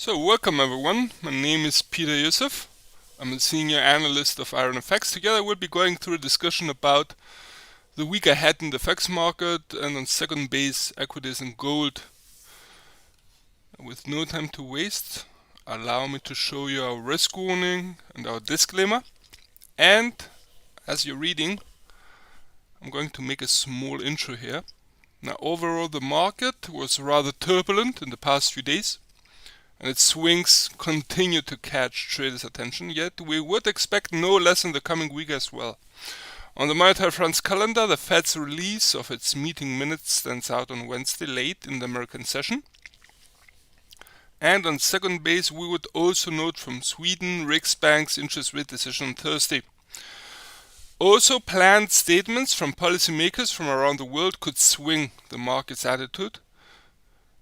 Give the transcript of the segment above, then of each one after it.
So welcome everyone, my name is Peter Iosif. I'm a senior analyst of IronFX. Together we'll be going through a discussion about the week ahead in the FX market and on second base equities and gold. With no time to waste, allow me to show you our risk warning and our disclaimer. And as you're reading, I'm going to make a small intro here. Now overall the market was rather turbulent in the past few days, and its swings continue to catch traders' attention, yet we would expect no less in the coming week as well. On the monetary front's calendar, the Fed's release of its meeting minutes stands out on Wednesday late in the American session. And on second base, we would also note from Sweden Riksbank's interest rate decision on Thursday. Also, planned statements from policymakers from around the world could swing the market's attitude.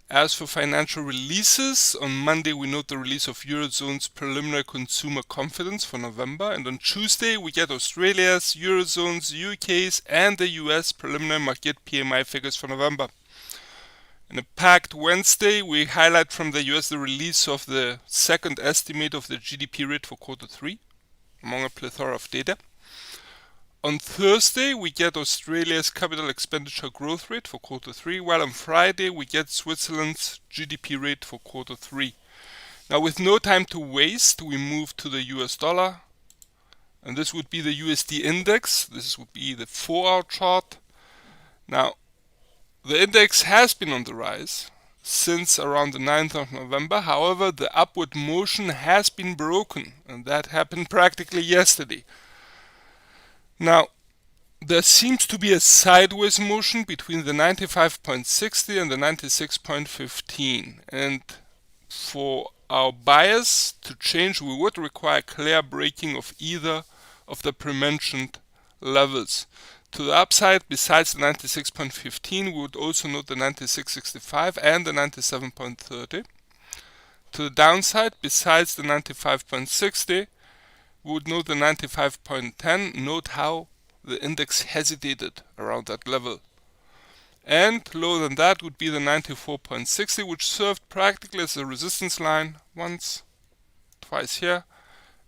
As for financial releases, on Monday we note the release of Eurozone's preliminary consumer confidence for November, and on Tuesday we get Australia's, Eurozone's, UK's and the US preliminary market PMI figures for November. In a packed Wednesday, we highlight from the US the release of the second estimate of the GDP rate for Q3, among a plethora of data. On Thursday, we get Australia's capital expenditure growth rate for Q3, while on Friday we get Switzerland's GDP rate for Q3. Now, with no time to waste, we move to the US dollar, and this would be the USD Index. This would be the 4-hour chart. Now, the index has been on the rise since around the 9th of November. However, the upward motion has been broken, and that happened practically yesterday. Now, there seems to be a sideways motion between the 95.60 and the 96.15, and for our bias to change, we would require clear breaking of either of the pre-mentioned levels. To the upside, besides the 96.15, we would also note the 96.65 and the 97.30. To the downside, besides the 95.60, we would note the 95.10. Note how the index hesitated around that level. And lower than that would be the 94.60, which served practically as a resistance line once, twice here,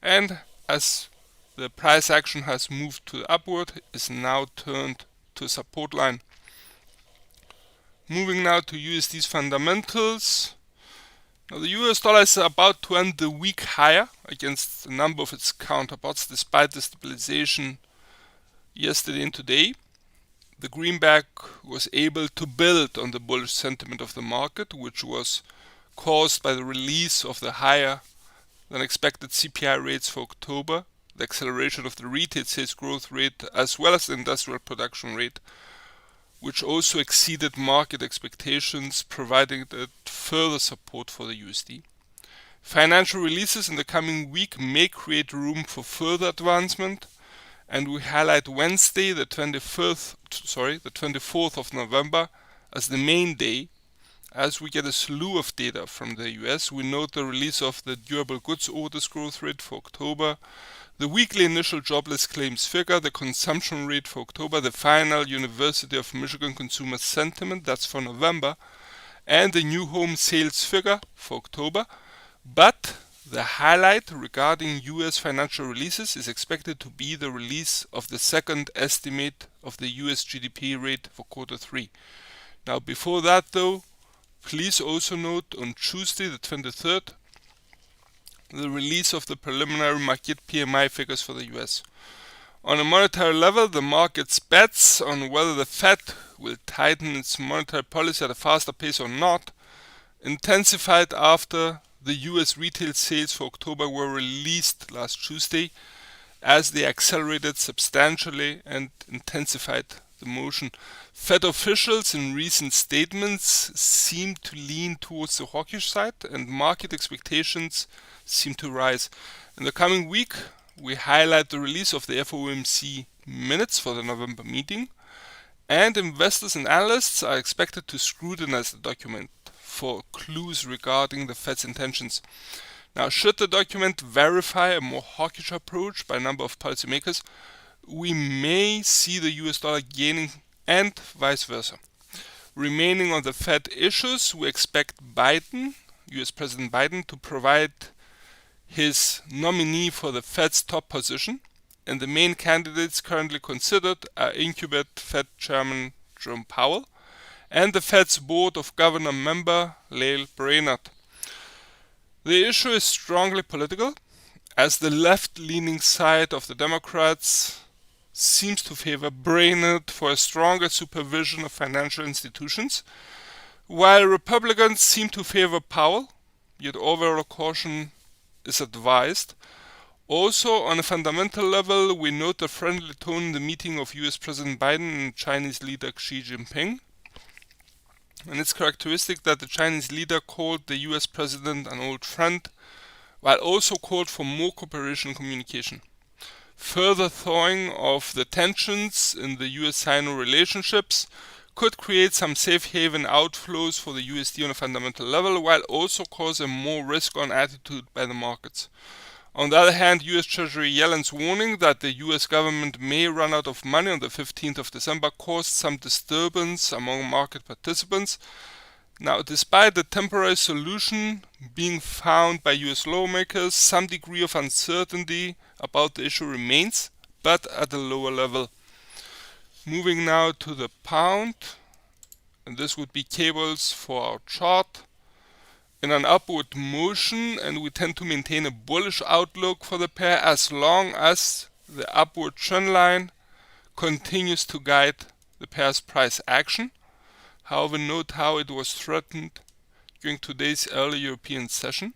and as the price action has moved to the upward, is now turned to a support line. Moving now to USD's fundamentals. Now, the US dollar is about to end the week higher against a number of its counterparts, despite the stabilization yesterday and today. The greenback was able to build on the bullish sentiment of the market, which was caused by the release of the higher than expected CPI rates for October, the acceleration of the retail sales growth rate, as well as the industrial production rate, which also exceeded market expectations, providing further support for the USD. Financial releases in the coming week may create room for further advancement, and we highlight Wednesday, the 24th of November, as the main day. As we get a slew of data from the US, we note the release of the durable goods orders growth rate for October, the weekly initial jobless claims figure, the consumption rate for October, the final University of Michigan consumer sentiment, that's for November, and the new home sales figure for October. But the highlight regarding US financial releases is expected to be the release of the second estimate of the US GDP rate for Q3. Now, before that though, please also note on Tuesday the 23rd, the release of the preliminary market PMI figures for the US. On a monetary level, the market's bets on whether the Fed will tighten its monetary policy at a faster pace or not intensified after the US retail sales for October were released last Tuesday, as they accelerated substantially and intensified the motion. Fed officials in recent statements seem to lean towards the hawkish side, and market expectations seem to rise. In the coming week, we highlight the release of the FOMC minutes for the November meeting, and investors and analysts are expected to scrutinize the document for clues regarding the Fed's intentions. Now, should the document verify a more hawkish approach by a number of policymakers, we may see the US dollar gaining and vice versa. Remaining on the Fed issues, we expect Biden US President Biden to provide his nominee for the Fed's top position, and the main candidates currently considered are incumbent Fed Chairman Jerome Powell and the Fed's Board of Governor member Lael Brainard. The issue is strongly political, as the left-leaning side of the Democrats seems to favor Brainard for a stronger supervision of financial institutions, while Republicans seem to favor Powell, yet overall caution is advised. Also, on a fundamental level, we note the friendly tone in the meeting of US President Biden and Chinese leader Xi Jinping. And it's characteristic that the Chinese leader called the US President an old friend, while also called for more cooperation and communication. Further thawing of the tensions in the US-Sino relationships could create some safe haven outflows for the USD on a fundamental level, while also cause a more risk-on attitude by the markets. On the other hand, US Treasury Yellen's warning that the US government may run out of money on the 15th of December caused some disturbance among market participants. Now, despite the temporary solution being found by US lawmakers, some degree of uncertainty about the issue remains, but at a lower level. Moving now to the pound, and this would be cables for our chart, in an upward motion, and we tend to maintain a bullish outlook for the pair as long as the upward trend line continues to guide the pair's price action. However, note how it was threatened during today's early European session.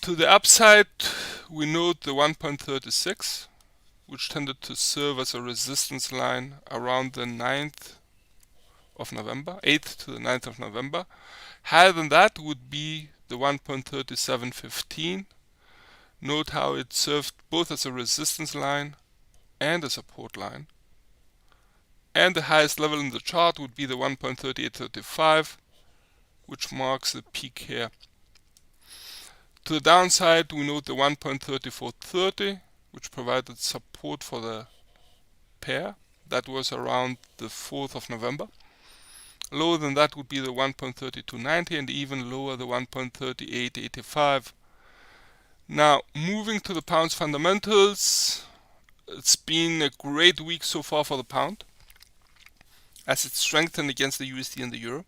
To the upside, we note the 1.36, which tended to serve as a resistance line around the 9th of November, 8th to the 9th of November. Higher than that would be the 1.3715. Note how it served both as a resistance line and a support line. And the highest level in the chart would be the 1.3835, which marks the peak here. To the downside, we note the 1.3430, which provided support for the pair. That was around the 4th of November. Lower than that would be the 1.3290, and even lower the 1.3885. Now, moving to the pound's fundamentals, it's been a great week so far for the pound, as it strengthened against the USD and the euro.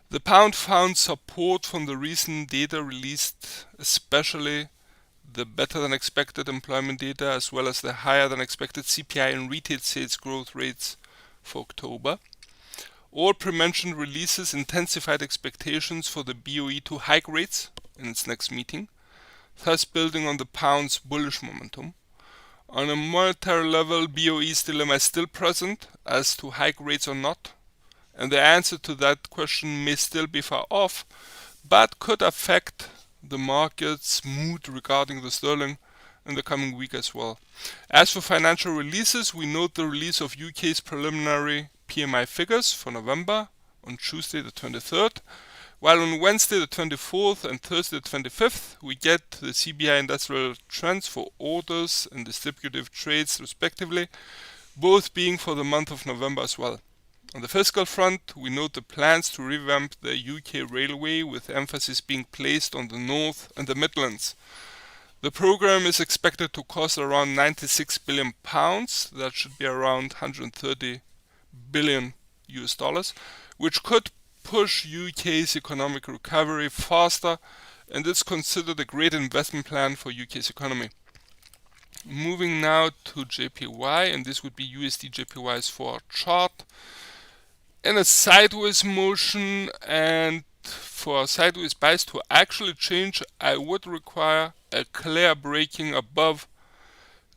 The pound found support from the recent data released, especially the better than expected employment data, as well as the higher than expected CPI and retail sales growth rates for October. All pre-mentioned releases intensified expectations for the BOE to hike rates in its next meeting, thus building on the pound's bullish momentum. On a monetary level, BOE's dilemma is still present as to hike rates or not, and the answer to that question may still be far off, but could affect the market's mood regarding the sterling in the coming week as well. As for financial releases, we note the release of UK's preliminary PMI figures for November on Tuesday the 23rd, while on Wednesday the 24th and Thursday the 25th we get the CBI industrial trends for orders and distributive trades respectively, both being for the month of November as well. On the fiscal front, we note the plans to revamp the UK railway, with emphasis being placed on the North and the Midlands. The program is expected to cost around £96 billion, that should be around 130 billion US dollars, which could push UK's economic recovery faster, and is considered a great investment plan for UK's economy. Moving now to JPY, and this would be USDJPY's 4-hour chart. In a sideways motion, and for a sideways bias to actually change, I would require a clear breaking above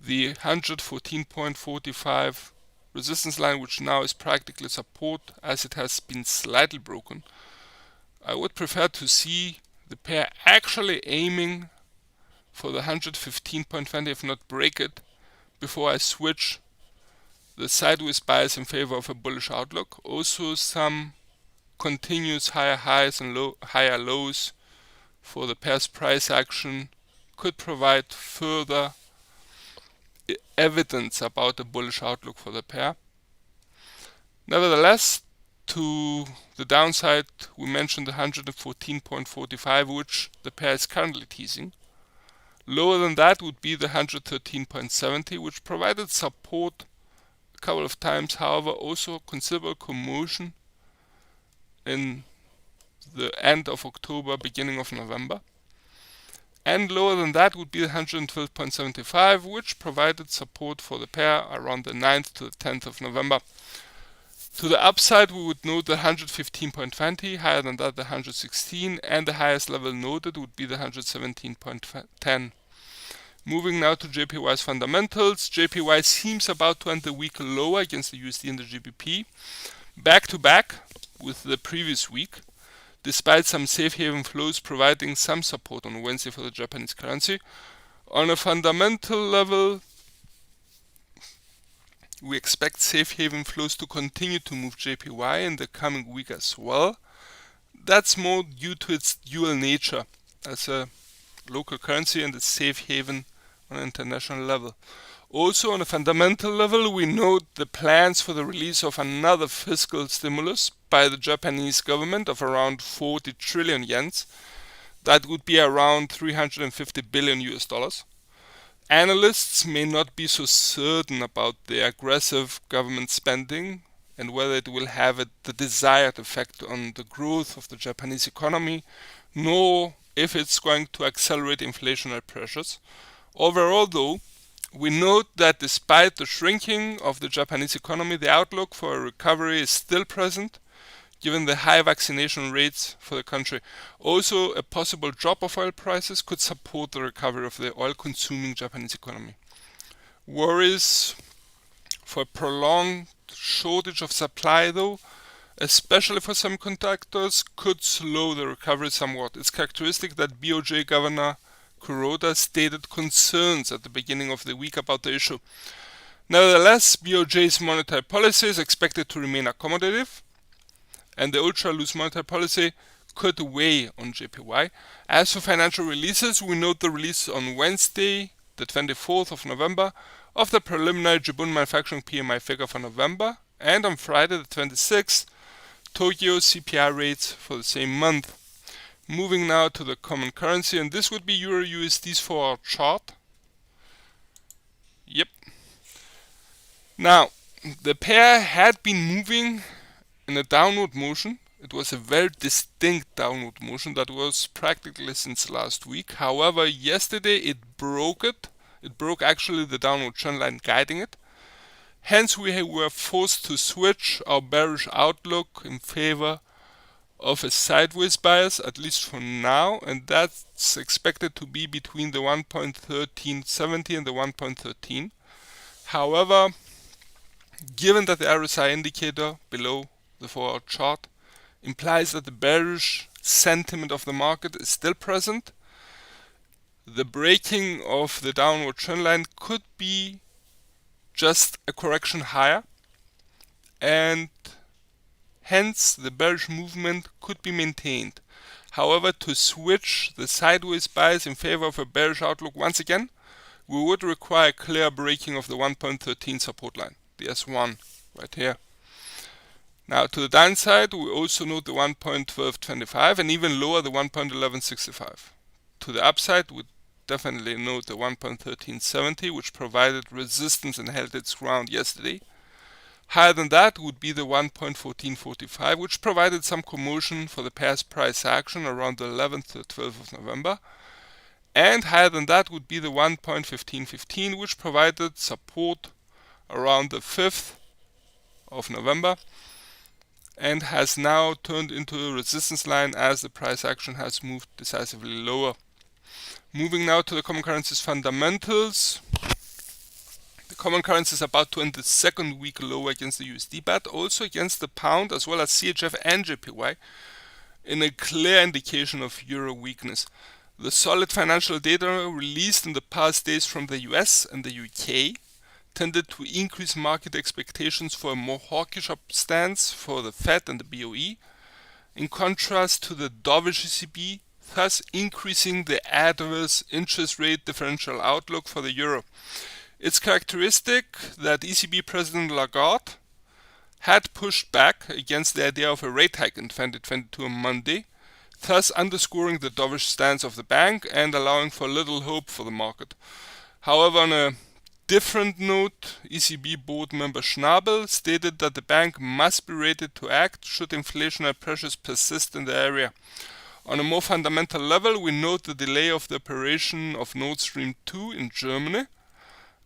the 114.45 resistance line, which now is practically support as it has been slightly broken. I would prefer to see the pair actually aiming for the 115.20, if not break it, before I switch the sideways bias in favor of a bullish outlook. Also, some continuous higher highs and higher lows for the pair's price action could provide further evidence about a bullish outlook for the pair. Nevertheless, to the downside, we mentioned the 114.45, which the pair is currently teasing. Lower than that would be the 113.70, which provided support a couple of times, however also considerable commotion in the end of October, beginning of November. And lower than that would be the 112.75, which provided support for the pair around the 9th to the 10th of November. To the upside, we would note the 115.20, higher than that the 116, and the highest level noted would be the 117.10. Moving now to JPY's fundamentals. JPY seems about to end the week lower against the USD and the GBP, back to back with the previous week, despite some safe haven flows providing some support on Wednesday for the Japanese currency. On a fundamental level, we expect safe haven flows to continue to move JPY in the coming week as well. That's more due to its dual nature as a local currency and a safe haven on an international level. Also, on a fundamental level, we note the plans for the release of another fiscal stimulus by the Japanese government of around 40 trillion yen. That would be around 350 billion US dollars. Analysts may not be so certain about the aggressive government spending and whether it will have the desired effect on the growth of the Japanese economy, nor if it's going to accelerate inflationary pressures. Overall, though, we note that despite the shrinking of the Japanese economy, the outlook for a recovery is still present, given the high vaccination rates for the country. Also, a possible drop of oil prices could support the recovery of the oil-consuming Japanese economy. Worries for a prolonged shortage of supply, though, especially for semiconductors, could slow the recovery somewhat. It's characteristic that BOJ Governor Kuroda stated concerns at the beginning of the week about the issue. Nevertheless, BOJ's monetary policy is expected to remain accommodative, and the ultra-loose monetary policy could weigh on JPY. As for financial releases, we note the release on Wednesday, the 24th of November, of the preliminary Jibun manufacturing PMI figure for November, and on Friday, the 26th, Tokyo CPI rates for the same month. Moving now to the common currency, and this would be EURUSD's 4-hour chart. Yep. Now, the pair had been moving in a downward motion. It was a very distinct downward motion that was practically since last week. However, yesterday it broke it. It broke actually the downward trend line guiding it. Hence, we were forced to switch our bearish outlook in favor of a sideways bias, at least for now, and that's expected to be between the 1.1370 and the 1.13. However, given that the RSI indicator below the 4-hour chart implies that the bearish sentiment of the market is still present, the breaking of the downward trend line could be just a correction higher, and hence the bearish movement could be maintained. However, to switch the sideways bias in favor of a bearish outlook once again, we would require a clear breaking of the 1.13 support line, the S1 right here. Now to the downside, we also note the 1.1225 and even lower the 1.1165. To the upside, we definitely note the 1.1370, which provided resistance and held its ground yesterday. Higher than that would be the 1.1445, which provided some commotion for the pair's price action around the 11th to 12th of November. And higher than that would be the 1.1515, which provided support around the 5th of November and has now turned into a resistance line as the price action has moved decisively lower. Moving now to the common currencies fundamentals. The common currency is about to end the second week lower against the USD, but also against the pound as well as CHF and JPY, in a clear indication of euro weakness. The solid financial data released in the past days from the US and the UK tended to increase market expectations for a more hawkish stance for the Fed and the BOE, in contrast to the dovish ECB, thus increasing the adverse interest rate differential outlook for the euro. It's characteristic that ECB President Lagarde had pushed back against the idea of a rate hike in 2022 on Monday, thus underscoring the dovish stance of the bank and allowing for little hope for the market. However, on a different note, ECB board member Schnabel stated that the bank must be ready to act should inflationary pressures persist in the area. On a more fundamental level, we note the delay of the operation of Nord Stream 2 in Germany,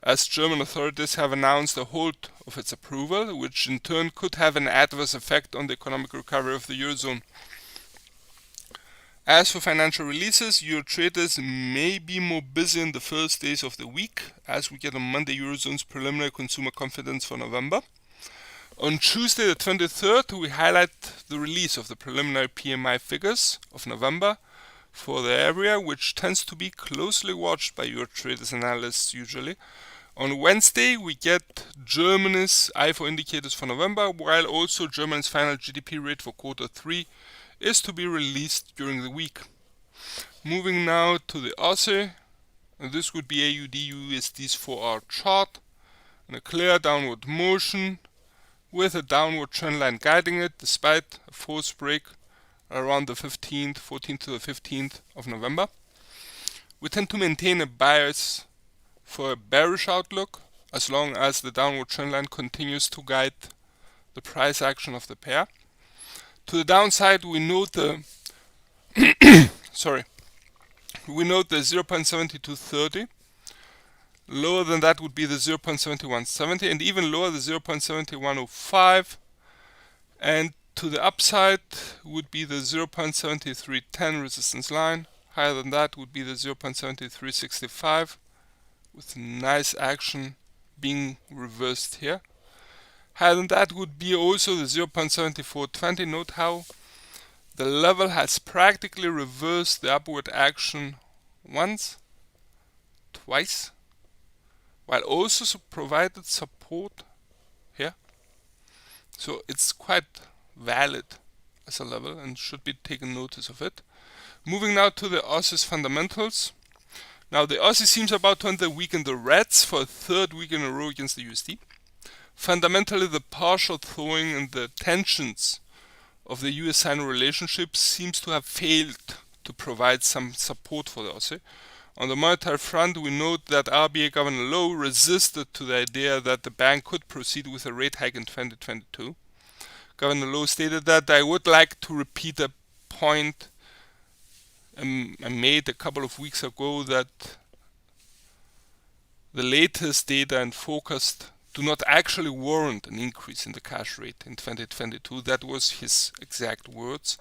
as German authorities have announced a hold of its approval, which in turn could have an adverse effect on the economic recovery of the Eurozone. As for financial releases, Euro traders may be more busy in the first days of the week, as we get on Monday Eurozone's preliminary consumer confidence for November. On Tuesday the 23rd, we highlight the release of the preliminary PMI figures of November for the area, which tends to be closely watched by Euro traders and analysts usually. On Wednesday, we get Germany's IFO indicators for November, while also Germany's final GDP rate for quarter 3 is to be released during the week. Moving now to the Aussie, and this would be AUD/USD's 4-hour chart, and a clear downward motion with a downward trend line guiding it despite a forced break around the 14th to the 15th of November. We tend to maintain a bias for a bearish outlook as long as the downward trend line continues to guide the price action of the pair. To the downside, we note the we note the 0.7230. Lower than that would be the 0.7170, and even lower the 0.7105. And to the upside would be the 0.7310 resistance line. Higher than that would be the 0.7365, with nice action being reversed here. Higher than that would be also the 0.7420. Note how the level has practically reversed the upward action once, twice, while also provided support here. So it's quite valid as a level and should be taken notice of it. Moving now to the Aussie's fundamentals. Now the Aussie seems about to end the week in the reds for a third week in a row against the USD. Fundamentally, the partial thawing and the tensions of the US-China relationship seems to have failed to provide some support for the Aussie. On the monetary front, we note that RBA Governor Lowe resisted to the idea that the bank could proceed with a rate hike in 2022. Governor Lowe stated that I would like to repeat a point I made a couple of weeks ago, that the latest data and forecast do not actually warrant an increase in the cash rate in 2022. That was his exact words.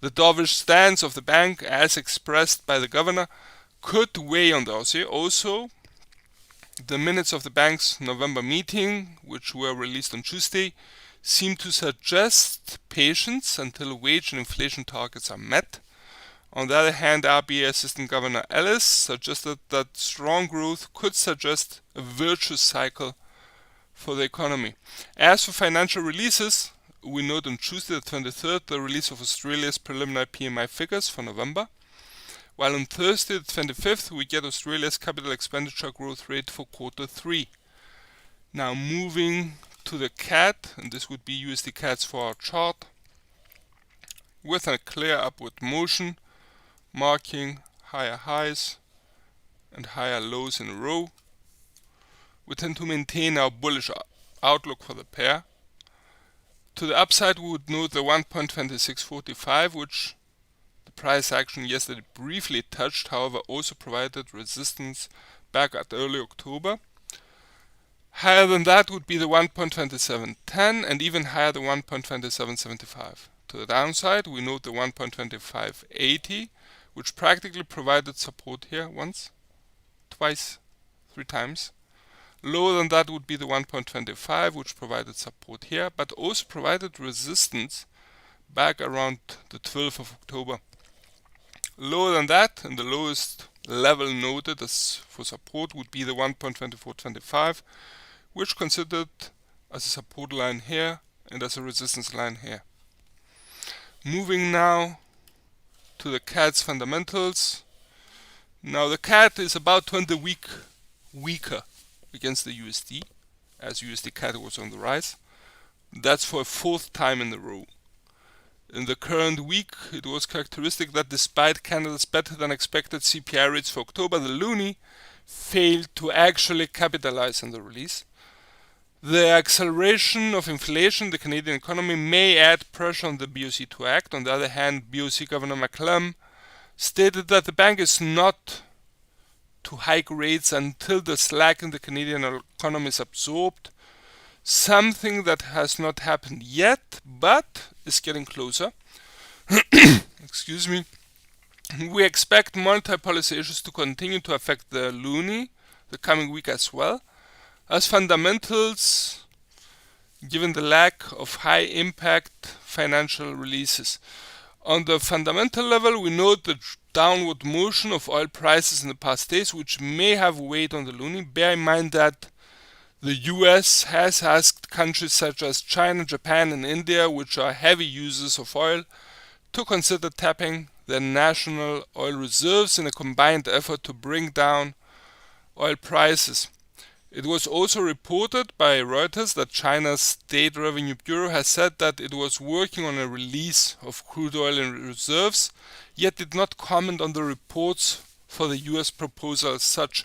The dovish stance of the bank, as expressed by the governor, could weigh on the Aussie. Also, the minutes of the bank's November meeting, which were released on Tuesday, seem to suggest patience until wage and inflation targets are met. On the other hand, RBA Assistant Governor Angelos suggested that strong growth could suggest a virtuous cycle for the economy. As for financial releases, we note on Tuesday the 23rd the release of Australia's preliminary PMI figures for November, while on Thursday the 25th we get Australia's capital expenditure growth rate for quarter 3. Now moving to the CAD, and this would be USD CAD's 4-hour chart, with a clear upward motion, marking higher highs and higher lows in a row. We tend to maintain our bullish outlook for the pair. To the upside, we would note the 1.2645, which the price action yesterday briefly touched, however also provided resistance back at early October. Higher than that would be the 1.2710 and even higher the 1.2775. To the downside, we note the 1.2580, which practically provided support here once, twice, 3 times. Lower than that would be the 1.25, which provided support here, but also provided resistance back around the 12th of October. Lower than that, and the lowest level noted as for support would be the 1.2425, which considered as a support line here and as a resistance line here. Moving now to the CAD's fundamentals. Now the CAD is about to end the week weaker against the USD, as USD CAD was on the rise. That's for a fourth time in a row. In the current week, it was characteristic that despite Canada's better than expected CPI rates for October, the loonie failed to actually capitalize on the release. The acceleration of inflation in the Canadian economy may add pressure on the BOC to act. On the other hand, BOC Governor McCallum stated that the bank is not to hike rates until the slack in the Canadian economy is absorbed, something that has not happened yet, but is getting closer. Excuse me. We expect monetary policy issues to continue to affect the loonie the coming week as well, as fundamentals, given the lack of high impact financial releases. On the fundamental level, we note the downward motion of oil prices in the past days, which may have weighed on the loonie. Bear in mind that the US has asked countries such as China, Japan, and India, which are heavy users of oil, to consider tapping their national oil reserves in a combined effort to bring down oil prices. It was also reported by Reuters that China's State Revenue Bureau has said that it was working on a release of crude oil in reserves, yet did not comment on the reports for the US proposal as such.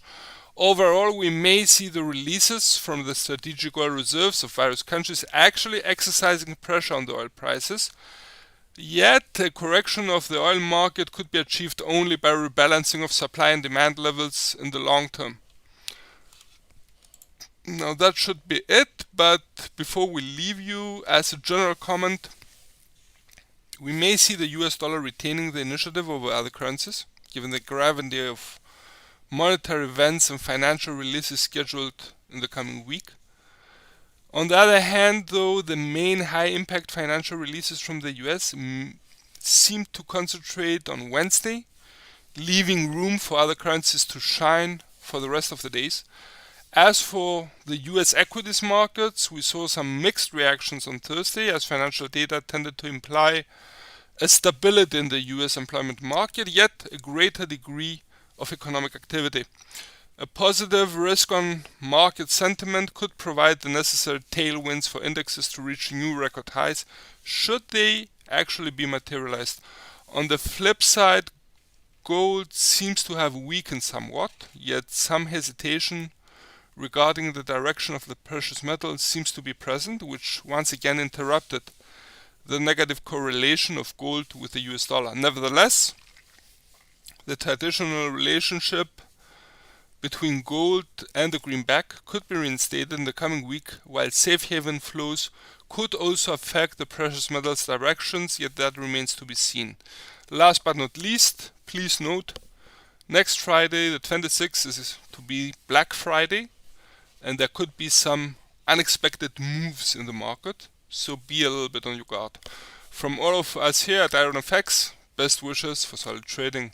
Overall, we may see the releases from the strategic oil reserves of various countries actually exercising pressure on the oil prices. Yet, a correction of the oil market could be achieved only by rebalancing of supply and demand levels in the long term. Now that should be it, but before we leave you, as a general comment, we may see the US dollar retaining the initiative over other currencies, given the gravity of monetary events and financial releases scheduled in the coming week. On the other hand, though, the main high-impact financial releases from the US seem to concentrate on Wednesday, leaving room for other currencies to shine for the rest of the days. As for the US equities markets, we saw some mixed reactions on Thursday, as financial data tended to imply a stability in the US employment market, yet a greater degree of economic activity. A positive risk on market sentiment could provide the necessary tailwinds for indexes to reach new record highs, should they actually be materialized. On the flip side, gold seems to have weakened somewhat, yet some hesitation regarding the direction of the precious metal seems to be present, which once again interrupted the negative correlation of gold with the US dollar. Nevertheless, the traditional relationship between gold and the greenback could be reinstated in the coming week, while safe haven flows could also affect the precious metals directions, yet that remains to be seen. Last but not least, please note, next Friday, the 26th, is to be Black Friday, and there could be some unexpected moves in the market, so be a little bit on your guard. From all of us here at IronFX, best wishes for solid trading.